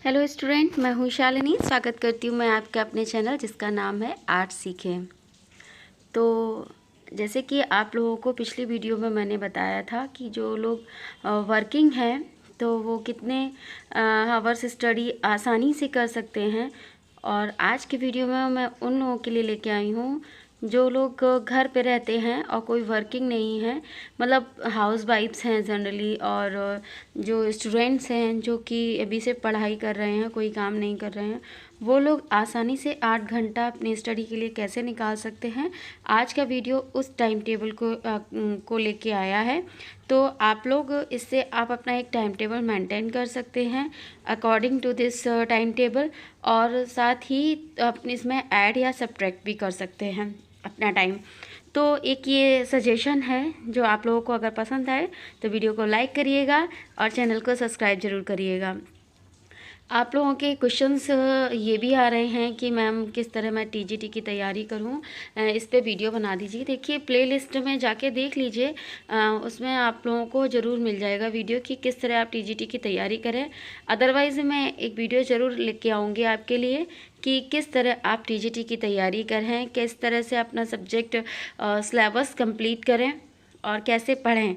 Hello student, मैं हूँ शालिनी। स्वागत करती हूँ मैं आपके अपने चैनल जिसका नाम है आर्ट सीखें। तो जैसे कि आप लोगों को पिछली वीडियो में मैंने बताया था कि जो लोग वर्किंग हैं तो वो कितने आवर्स स्टडी आसानी से कर सकते हैं। और आज की वीडियो में मैं उन लोगों के लिए लेके आई हूँ जो लोग घर पे रहते हैं और कोई वर्किंग नहीं है, मतलब हाउस वाइफ्स हैं जनरली, और जो स्टूडेंट्स हैं जो कि अभी से पढ़ाई कर रहे हैं, कोई काम नहीं कर रहे हैं, वो लोग आसानी से 8 घंटा अपनी स्टडी के लिए कैसे निकाल सकते हैं। आज का वीडियो उस टाइम टेबल को लेके आया है। तो आप लोग इससे आप अपना एक टाइम टेबल मेंटेन कर सकते हैं according to this time table, और साथ ही अपने इसमें ऐड या सब्ट्रैक्ट भी कर सकते हैं अपना टाइम। तो एक ये सजेशन है जो आप लोगों को अगर पसंद आए तो वीडियो को लाइक करिएगा और चैनल को सब्सक्राइब ज़रूर करिएगा। आप लोगों के क्वेश्चंस ये भी आ रहे हैं कि मैम किस तरह मैं टीजीटी की तैयारी करूं, इस पे वीडियो बना दीजिए। देखिए प्लेलिस्ट में जाके देख लीजिए, उसमें आप लोगों को ज़रूर मिल जाएगा वीडियो कि किस तरह आप टीजीटी की तैयारी करें। अदरवाइज़ मैं एक वीडियो ज़रूर लेके आऊँगी आपके लिए कि किस तरह आप टीजीटी की तैयारी करें, किस तरह से अपना सब्जेक्ट सिलेबस कंप्लीट करें और कैसे पढ़ें।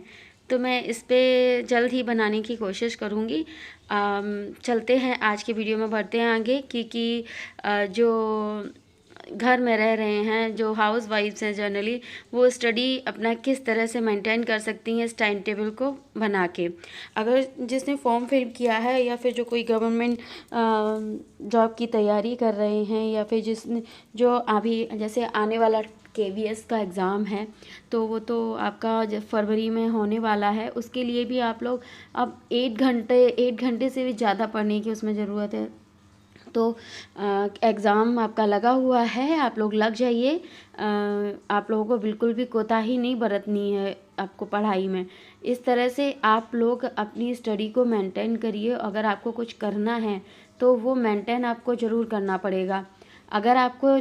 तो मैं इस पे जल्द ही बनाने की कोशिश करूँगी। चलते हैं आज के वीडियो में, बढ़ते हैं आगे, क्योंकि जो घर में रह रहे हैं, जो हाउस वाइफ्स हैं जनरली, वो स्टडी अपना किस तरह से मेंटेन कर सकती हैं इस टाइम टेबल को बना के। अगर जिसने फॉर्म फिल किया है या फिर जो कोई गवर्नमेंट जॉब की तैयारी कर रहे हैं, या फिर जिसने जो अभी जैसे आने वाला केवीएस का एग्ज़ाम है तो वो तो आपका जब फरवरी में होने वाला है, उसके लिए भी आप लोग अब 8 घंटे से भी ज़्यादा पढ़ने की उसमें ज़रूरत है। तो एग्ज़ाम आपका लगा हुआ है, आप लोग लग जाइए। आप लोगों को बिल्कुल भी कोताही नहीं बरतनी है आपको पढ़ाई में। इस तरह से आप लोग अपनी स्टडी को मेंटेन करिए। अगर आपको कुछ करना है तो वो मेंटेन आपको ज़रूर करना पड़ेगा। अगर आपको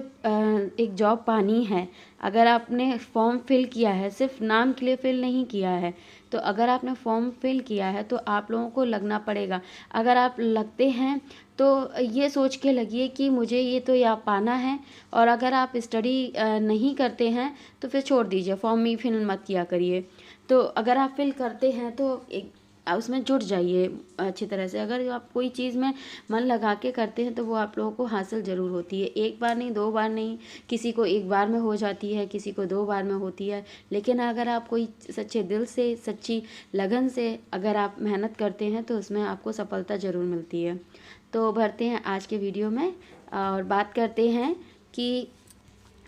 एक जॉब पानी है, अगर आपने फॉर्म फिल किया है, सिर्फ नाम के लिए फिल नहीं किया है, तो अगर आपने फॉर्म फिल किया है तो आप लोगों को लगना पड़ेगा। अगर आप लगते हैं तो ये सोच के लगिए कि मुझे ये तो या पाना है, और अगर आप स्टडी नहीं करते हैं तो फिर छोड़ दीजिए, फॉर्म ही फिल मत किया करिए। तो अगर आप फिल करते हैं तो एक उसमें जुट जाइए अच्छी तरह से। अगर आप कोई चीज़ में मन लगा के करते हैं तो वो आप लोगों को हासिल ज़रूर होती है। एक बार नहीं, 2 बार नहीं, किसी को एक बार में हो जाती है, किसी को 2 बार में होती है। लेकिन अगर आप कोई सच्चे दिल से, सच्ची लगन से अगर आप मेहनत करते हैं तो उसमें आपको सफलता ज़रूर मिलती है। तो बढ़ते हैं आज के वीडियो में और बात करते हैं कि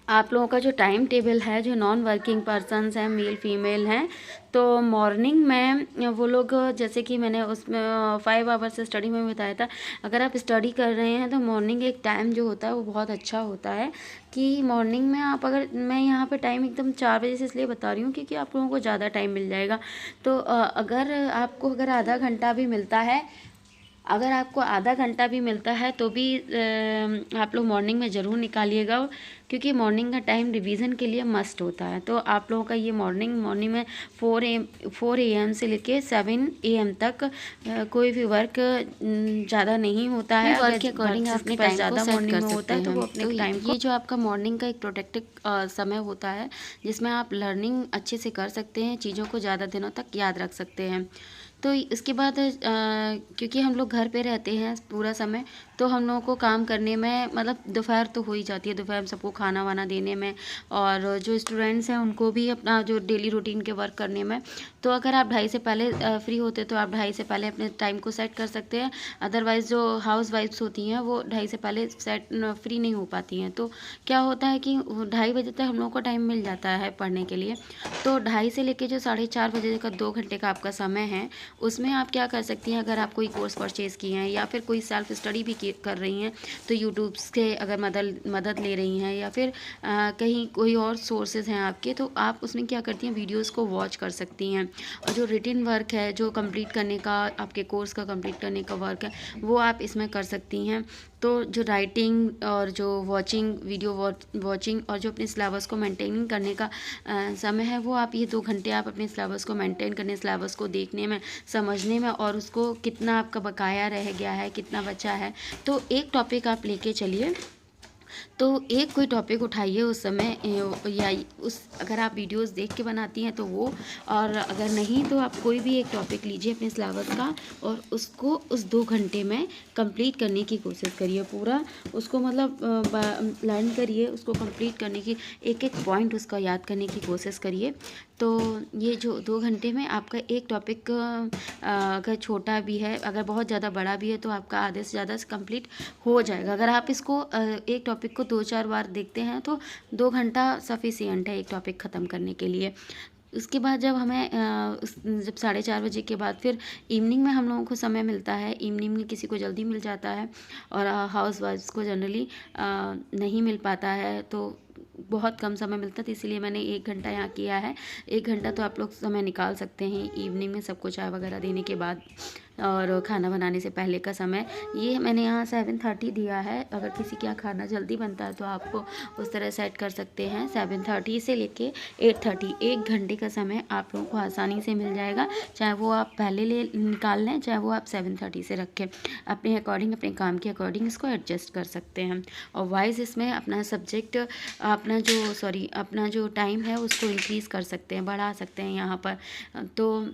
आप लोगों का जो टाइम टेबल है, जो नॉन वर्किंग पर्सनस हैं, मेल फीमेल हैं, तो मॉर्निंग में वो लोग, जैसे कि मैंने उसमें 5 आवर्स स्टडी में बताया था, अगर आप स्टडी कर रहे हैं तो मॉर्निंग एक टाइम जो होता है वो बहुत अच्छा होता है कि मॉर्निंग में आप, अगर मैं यहाँ पे टाइम एकदम 4 बजे से इसलिए बता रही हूँ क्योंकि आप लोगों को ज़्यादा टाइम मिल जाएगा। तो अगर आपको अगर आधा घंटा भी मिलता है, अगर आपको आधा घंटा भी मिलता है तो भी आप लोग मॉर्निंग में ज़रूर निकालिएगा, क्योंकि मॉर्निंग का टाइम रिवीजन के लिए मस्ट होता है। तो आप लोगों का ये मॉर्निंग में 4 AM से लेके 7 AM तक कोई भी वर्क ज़्यादा नहीं होता है। वर्क के अकॉर्डिंग अपने टाइम ज़्यादा मॉर्निंग में होता है तो वो अपने टाइम को, ये जो आपका मॉर्निंग का एक प्रोटेक्टिव समय होता है जिसमें आप लर्निंग अच्छे से कर सकते हैं, चीज़ों को ज़्यादा दिनों तक याद रख सकते हैं। तो इसके बाद क्योंकि हम लोग घर पे रहते हैं पूरा समय, तो हम लोगों को काम करने में, मतलब दोपहर तो हो ही जाती है, दोपहर में सबको खाना वाना देने में, और जो स्टूडेंट्स हैं उनको भी अपना जो डेली रूटीन के वर्क करने में। तो अगर आप 2:30 से पहले फ्री होते तो आप 2:30 से पहले अपने टाइम को सेट कर सकते हैं। अदरवाइज़ जो हाउस वाइफ्स होती हैं वो 2:30 से पहले फ्री नहीं हो पाती हैं। तो क्या होता है कि 2:30 बजे तक हम लोगों को टाइम मिल जाता है पढ़ने के लिए। तो 2:30 से लेके जो 4:30 बजे का 2 घंटे का आपका समय है, उसमें आप क्या कर सकती हैं, अगर आप कोई कोर्स परचेज़ किए हैं या फिर कोई सेल्फ स्टडी भी कर रही हैं तो यूट्यूब से अगर मदद ले रही हैं, या फिर कहीं कोई और सोर्सेज हैं आपके, तो आप उसमें क्या करती हैं, वीडियोस को वॉच कर सकती हैं। और जो रिटिन वर्क है, जो कंप्लीट करने का, आपके कोर्स का कंप्लीट करने का वर्क है, वो आप इसमें कर सकती हैं। तो जो राइटिंग और जो वीडियो वॉचिंग और जो अपने सिलेबस को मेंटेन करने का समय है, वो आप ये 2 घंटे आप अपने सिलेबस को मेंटेन करने, सिलेबस को देखने में समझने में और उसको कितना आपका बकाया रह गया है, कितना बचा है। तो एक टॉपिक आप लेके चलिए, तो एक कोई टॉपिक उठाइए उस समय या उस अगर आप वीडियोस देख के बनाती हैं तो वो, और अगर नहीं तो आप कोई भी एक टॉपिक लीजिए अपने सिलेबस का और उसको उस 2 घंटे में कंप्लीट करने की कोशिश करिए। पूरा उसको मतलब लर्न करिए, उसको कंप्लीट करने की एक एक पॉइंट उसका याद करने की कोशिश करिए। तो ये जो 2 घंटे में आपका एक टॉपिक अगर छोटा भी है, अगर बहुत ज़्यादा बड़ा भी है, तो आपका आधे से ज़्यादा कंप्लीट हो जाएगा। अगर आप इसको एक टॉपिक को 2-4 बार देखते हैं तो 2 घंटा सफिशिएंट है एक टॉपिक ख़त्म करने के लिए। उसके बाद जब हमें जब 4:30 बजे के बाद फिर इवनिंग में हम लोगों को समय मिलता है, इवनिंग में किसी को जल्दी मिल जाता है और हाउस वाइफ्स को जनरली नहीं मिल पाता है, तो बहुत कम समय मिलता है, तो इसीलिए मैंने 1 घंटा यहाँ किया है। 1 घंटा तो आप लोग समय निकाल सकते हैं इवनिंग में, सबको चाय वगैरह देने के बाद और खाना बनाने से पहले का समय। ये मैंने यहाँ 7:30 दिया है। अगर किसी के यहाँ खाना जल्दी बनता है तो आपको उस तरह सेट कर सकते हैं। 7:30 से लेके 8:30 1 घंटे का समय आप लोगों को आसानी से मिल जाएगा। चाहे वो आप पहले ले निकाल लें, चाहे वो आप 7:30 से रखें, अपने अकॉर्डिंग, अपने काम के अकॉर्डिंग इसको एडजस्ट कर सकते हैं। और वाइज इसमें अपना सब्जेक्ट, अपना जो टाइम है उसको इंक्रीज़ कर सकते हैं, बढ़ा सकते हैं यहाँ पर। तो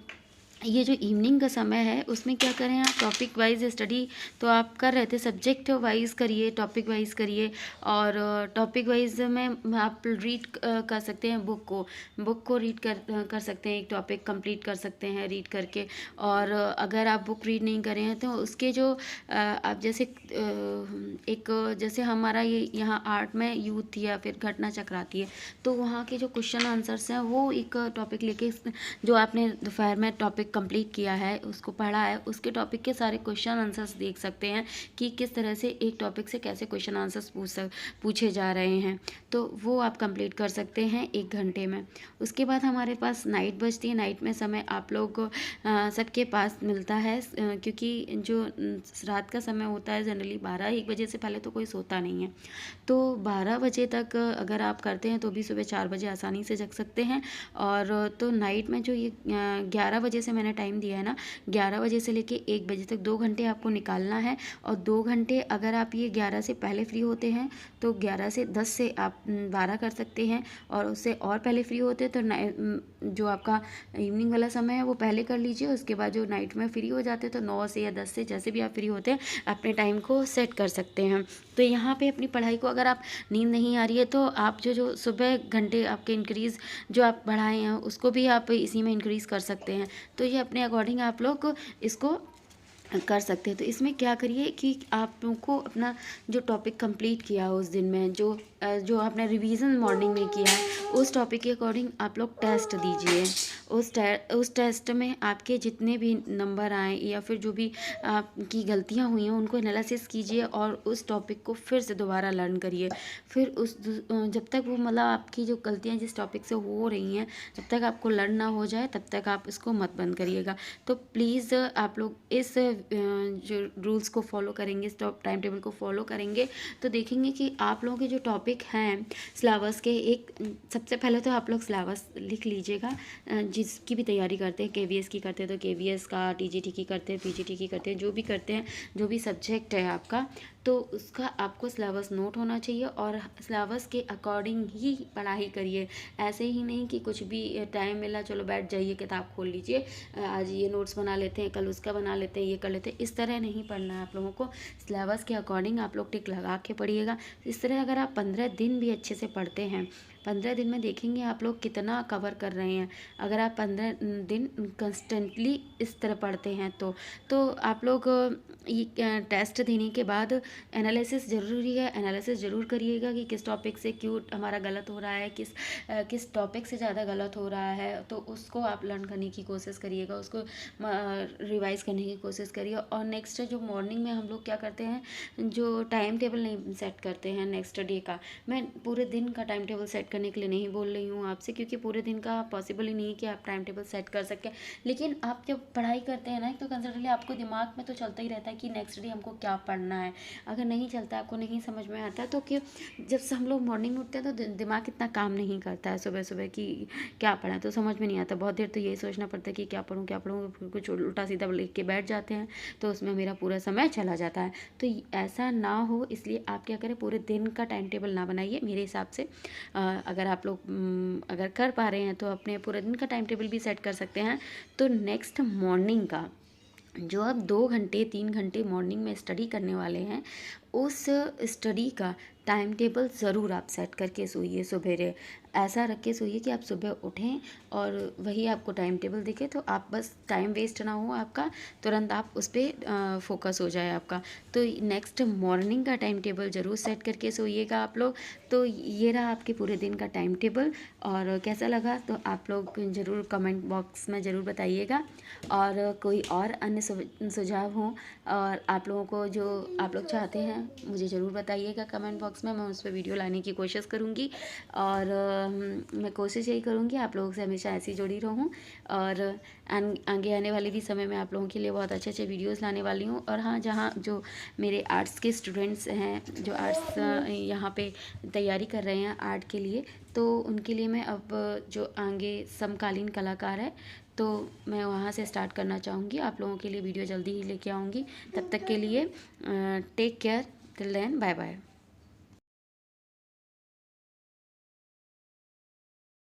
ये जो इवनिंग का समय है उसमें क्या करें आप, टॉपिक वाइज स्टडी तो आप कर रहे थे, सब्जेक्ट वाइज करिए, टॉपिक वाइज करिए। और टॉपिक वाइज में आप रीड कर सकते हैं बुक को रीड कर सकते हैं, एक टॉपिक कंप्लीट कर सकते हैं रीड करके। और अगर आप बुक रीड नहीं करें हैं तो उसके जो आप जैसे जैसे हमारा ये यहाँ आर्ट में यूथ या फिर घटना चक्र आती है, तो वहाँ के जो क्वेश्चन आंसर्स हैं वो एक टॉपिक लेके, जो आपने दोपहर में टॉपिक कंप्लीट किया है, उसको पढ़ा है, उसके टॉपिक के सारे क्वेश्चन आंसर्स देख सकते हैं कि किस तरह से एक टॉपिक से कैसे क्वेश्चन आंसर्स पूछे जा रहे हैं। तो वो आप कंप्लीट कर सकते हैं 1 घंटे में। उसके बाद हमारे पास नाइट बजती है। नाइट में समय आप लोग सबके पास मिलता है, क्योंकि जो रात का समय होता है जनरली 12-1 बजे से पहले तो कोई सोता नहीं है, तो 12 बजे तक अगर आप करते हैं तो भी सुबह 4 बजे आसानी से जग सकते हैं। और तो नाइट में जो ये 11 बजे से मैंने टाइम दिया है ना, 11 बजे से लेके 1 बजे तक 2 घंटे आपको निकालना है। और 2 घंटे अगर आप ये 11 से पहले फ्री होते हैं तो 11 से 10 से आप 12 कर सकते हैं, और उससे और पहले फ्री होते हैं तो जो आपका इवनिंग वाला समय है वो पहले कर लीजिए। उसके बाद जो नाइट में फ्री हो जाते हैं तो 9 से या 10 से, जैसे भी आप फ्री होते हैं, अपने टाइम को सेट कर सकते हैं। तो यहाँ पे अपनी पढ़ाई को, अगर आप नींद नहीं आ रही है तो आप जो सुबह घंटे आपके इंक्रीज़ जो आप बढ़ाए हैं उसको भी आप इसी में इंक्रीज़ कर सकते हैं। तो ये अपने अकॉर्डिंग आप लोग इसको कर सकते हैं। तो इसमें क्या करिए कि आप लोगों को अपना जो टॉपिक कंप्लीट किया उस दिन में, जो आपने रिवीजन मॉर्निंग में किया है, उस टॉपिक के अकॉर्डिंग आप लोग टेस्ट दीजिए। उस टेस्ट में आपके जितने भी नंबर आए या फिर जो भी आपकी गलतियां हुई हैं उनको एनालिसिस कीजिए और उस टॉपिक को फिर से दोबारा लर्न करिए। फिर जब तक वो मतलब आपकी जो गलतियां जिस टॉपिक से हो रही हैं, जब तक आपको लर्न ना हो जाए तब तक आप इसको मत बंद करिएगा। तो प्लीज़ आप लोग इस जो रूल्स को फॉलो करेंगे, इस टाइम टेबल को फॉलो करेंगे, तो देखेंगे कि आप लोगों के जो टॉपिक हैं सिलेबस के, सबसे पहले तो आप लोग सिलेबस लिख लीजिएगा। जिसकी भी तैयारी करते हैं, केवीएस की करते हैं तो केवीएस का, टीजीटी की करते हैं, पीजीटी की करते हैं, जो भी करते हैं, जो भी सब्जेक्ट है आपका, तो उसका आपको सिलेबस नोट होना चाहिए और सिलेबस के अकॉर्डिंग ही पढ़ाई करिए। ऐसे ही नहीं कि कुछ भी टाइम मिला चलो बैठ जाइए किताब खोल लीजिए, आज ये नोट्स बना लेते हैं, कल उसका बना लेते हैं, ये कर लेते हैं, इस तरह नहीं पढ़ना है आप लोगों को। सिलेबस के अकॉर्डिंग आप लोग टिक लगा के पढ़िएगा। इस तरह अगर आप 15 दिन भी अच्छे से पढ़ते हैं, 15 दिन में देखेंगे आप लोग कितना कवर कर रहे हैं। अगर आप 15 दिन कंस्टेंटली इस तरह पढ़ते हैं तो आप लोग ये टेस्ट देने के बाद एनालिसिस ज़रूरी है, एनालिसिस ज़रूर करिएगा कि किस टॉपिक से क्यों हमारा गलत हो रहा है, किस टॉपिक से ज़्यादा गलत हो रहा है, तो उसको आप लर्न करने की कोशिश करिएगा, उसको रिवाइज़ करने की कोशिश करिए। और नेक्स्ट जो मॉर्निंग में हम लोग क्या करते हैं, जो टाइम टेबल नहीं सेट करते हैं नेक्स्ट डे का, मैं पूरे दिन का टाइम टेबल सेट करने के लिए नहीं बोल रही हूँ आपसे, क्योंकि पूरे दिन का पॉसिबल ही नहीं है कि आप टाइम टेबल सेट कर सकें। लेकिन आप जब पढ़ाई करते हैं ना, तो कंसल्टेंटली आपको दिमाग में तो चलता ही रहता है कि नेक्स्ट डे हमको क्या पढ़ना है। अगर नहीं चलता, आपको नहीं समझ में आता, तो क्यों जब से हम लोग मॉर्निंग में उठते हैं तो दिमाग इतना काम नहीं करता है सुबह सुबह कि क्या पढ़ा, तो समझ में नहीं आता। बहुत देर तो यही सोचना पड़ता है कि क्या पढ़ूँ क्या पढ़ूँ, फिर कुछ उल्टा सीधा लिख के बैठ जाते हैं, तो उसमें मेरा पूरा समय चला जाता है। तो ऐसा ना हो, इसलिए आप क्या करें, पूरे दिन का टाइम टेबल ना बनाइए मेरे हिसाब से। अगर आप लोग अगर कर पा रहे हैं तो अपने पूरे दिन का टाइम टेबल भी सेट कर सकते हैं। तो नेक्स्ट मॉर्निंग का जो आप 2 घंटे 3 घंटे मॉर्निंग में स्टडी करने वाले हैं, उस स्टडी का टाइम टेबल ज़रूर आप सेट करके सोइए। सवेरे ऐसा रख के सोइए कि आप सुबह उठें और वही आपको टाइम टेबल दिखे, तो आप बस टाइम वेस्ट ना हो आपका, तुरंत आप उस पर फोकस हो जाए आपका। तो नेक्स्ट मॉर्निंग का टाइम टेबल ज़रूर सेट करके सोइएगा आप लोग। तो ये रहा आपके पूरे दिन का टाइम टेबल, और कैसा लगा तो आप लोग ज़रूर कमेंट बॉक्स में ज़रूर बताइएगा। और कोई और अन्य सुझाव हो और आप लोगों को जो आप लोग चाहते हैं, मुझे ज़रूर बताइएगा कमेंट बॉक्स में। मैं उस पर वीडियो लाने की कोशिश करूँगी, और मैं कोशिश यही करूँगी आप लोगों से हमेशा ऐसी जुड़ी रहूँ, और आगे आने वाले भी समय में आप लोगों के लिए बहुत अच्छे अच्छे वीडियोस लाने वाली हूँ। और हाँ, जहाँ जो मेरे आर्ट्स के स्टूडेंट्स हैं, जो आर्ट्स यहाँ पे तैयारी कर रहे हैं आर्ट के लिए, तो उनके लिए मैं अब जो आगे समकालीन कलाकार है, तो मैं वहाँ से स्टार्ट करना चाहूँगी। आप लोगों के लिए वीडियो जल्दी ही लेके आऊँगी। तब तक के लिए take care, till then bye bye.